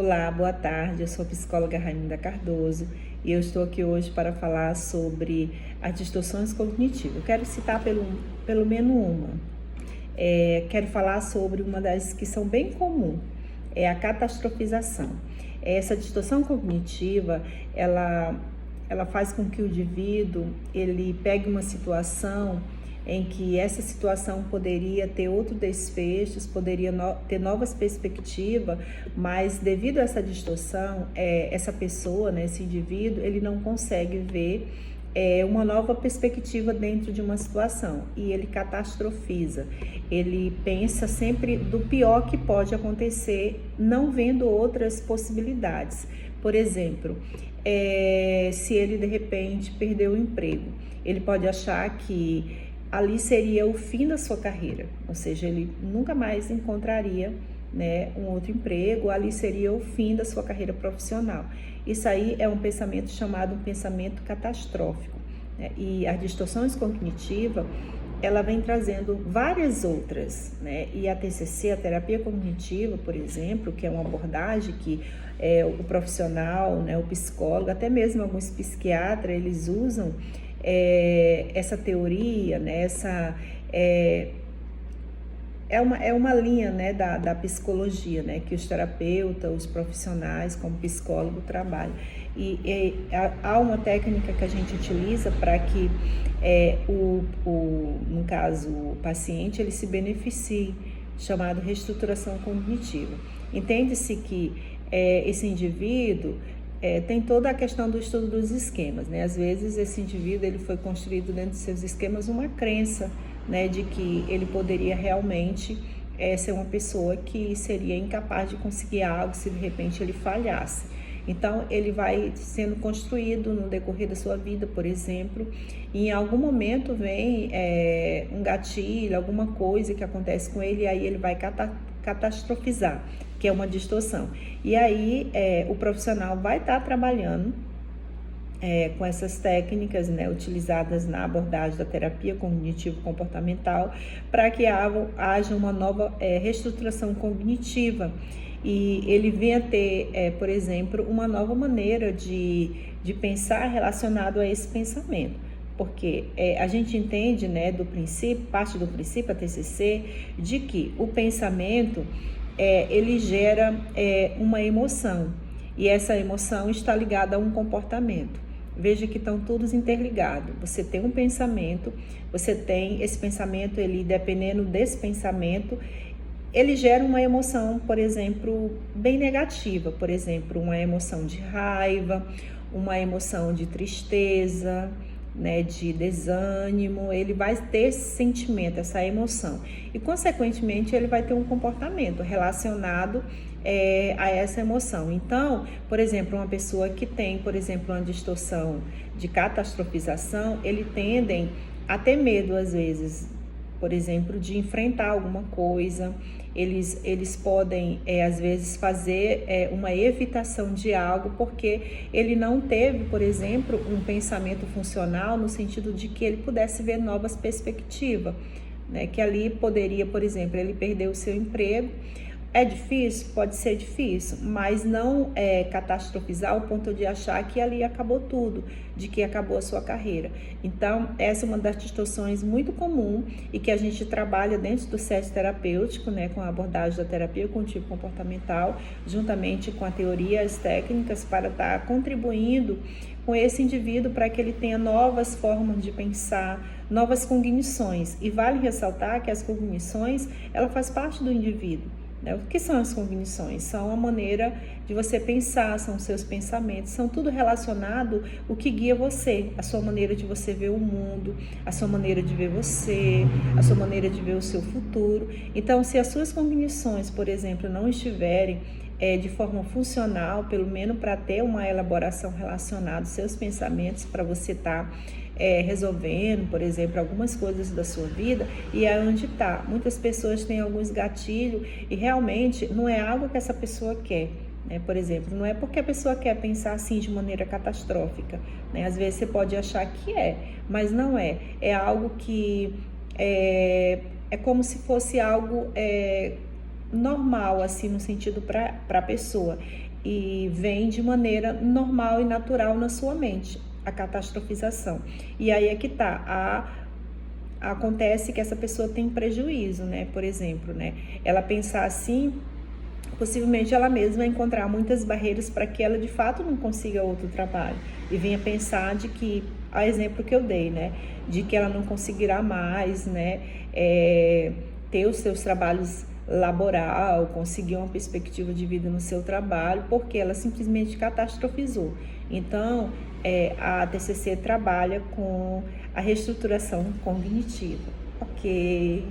Olá, boa tarde. Eu sou a psicóloga Raiminda Cardoso e eu estou aqui hoje para falar sobre as distorções cognitivas. Eu quero citar pelo menos uma. Quero falar sobre uma das que são bem comuns, é a catastrofização. Essa distorção cognitiva, ela faz com que o indivíduo ele pegue uma situação em que essa situação poderia ter outro desfechos, poderia ter novas perspectivas, mas devido a essa distorção, essa pessoa, né, esse indivíduo, ele não consegue ver uma nova perspectiva dentro de uma situação e ele catastrofiza. Ele pensa sempre do pior que pode acontecer, não vendo outras possibilidades. Por exemplo, se ele de repente perdeu o emprego, ele pode achar que ali seria o fim da sua carreira, ou seja, ele nunca mais encontraria, né, um outro emprego, ali seria o fim da sua carreira profissional. Isso aí é um pensamento chamado um pensamento catastrófico, né? E as distorções cognitivas, ela vem trazendo várias outras, né? E a TCC, a terapia cognitiva, por exemplo, que é uma abordagem que o profissional, né, o psicólogo, até mesmo alguns psiquiatras, eles usam essa teoria, né, é uma linha, né, da psicologia, né, que os terapeutas, os profissionais como psicólogo trabalham. Há uma técnica que a gente utiliza para que no caso, o paciente, ele se beneficie, chamado reestruturação cognitiva. Entende-se que esse indivíduo tem toda a questão do estudo dos esquemas, né? Às vezes esse indivíduo ele foi construído dentro de seus esquemas uma crença, né, de que ele poderia realmente ser uma pessoa que seria incapaz de conseguir algo se de repente ele falhasse. Então ele vai sendo construído no decorrer da sua vida, por exemplo, e em algum momento vem um gatilho, alguma coisa que acontece com ele, e aí ele vai catastrofizar, que é uma distorção. E aí o profissional vai estar trabalhando com essas técnicas, né, utilizadas na abordagem da terapia cognitivo-comportamental para que haja uma nova reestruturação cognitiva e ele venha ter, por exemplo, uma nova maneira de pensar relacionado a esse pensamento. Porque a gente entende, né, parte do princípio, a TCC, de que o pensamento ele gera uma emoção e essa emoção está ligada a um comportamento. Veja que estão todos interligados. Você tem um pensamento, você tem esse pensamento, ele dependendo desse pensamento, ele gera uma emoção, por exemplo, bem negativa. Por exemplo, uma emoção de raiva, uma emoção de tristeza, né, de desânimo, ele vai ter esse sentimento, essa emoção e consequentemente ele vai ter um comportamento relacionado a essa emoção. Então, por exemplo, uma pessoa que tem, por exemplo, uma distorção de catastrofização, eles tendem a ter medo às vezes, por exemplo, de enfrentar alguma coisa, eles podem, às vezes, fazer uma evitação de algo, porque ele não teve, por exemplo, um pensamento funcional no sentido de que ele pudesse ver novas perspectivas, né? Que ali poderia, por exemplo, ele perder o seu emprego. É difícil? Pode ser difícil, mas não catastrofizar ao ponto de achar que ali acabou tudo, de que acabou a sua carreira. Então, essa é uma das distorções muito comum e que a gente trabalha dentro do SET terapêutico, né, com a abordagem da terapia cognitivo-comportamental, juntamente com a teoria e as técnicas, para estar contribuindo com esse indivíduo para que ele tenha novas formas de pensar, novas cognições. E vale ressaltar que as cognições, ela faz parte do indivíduo. O que são as cognições? São a maneira de você pensar, são os seus pensamentos, são tudo relacionado o que guia você, a sua maneira de você ver o mundo, a sua maneira de ver você, a sua maneira de ver o seu futuro. Então, se as suas cognições, por exemplo, não estiverem de forma funcional, pelo menos para ter uma elaboração relacionada aos seus pensamentos, para você estar resolvendo, por exemplo, algumas coisas da sua vida, e é onde está. Muitas pessoas têm alguns gatilhos e realmente não é algo que essa pessoa quer. Por exemplo, não é porque a pessoa quer pensar assim de maneira catastrófica, né? Às vezes você pode achar que mas não é. É algo que é como se fosse algo normal, assim, no sentido para a pessoa. e vem de maneira normal e natural na sua mente, a catastrofização. E aí é que tá, acontece que essa pessoa tem prejuízo, né? Por exemplo, né? Ela pensar assim, possivelmente ela mesma vai encontrar muitas barreiras para que ela de fato não consiga outro trabalho e venha pensar de que, a exemplo que eu dei, né, de que ela não conseguirá mais, né, ter os seus trabalhos laboral, conseguir uma perspectiva de vida no seu trabalho, porque ela simplesmente catastrofizou. Então, a TCC trabalha com a reestruturação cognitiva. Ok.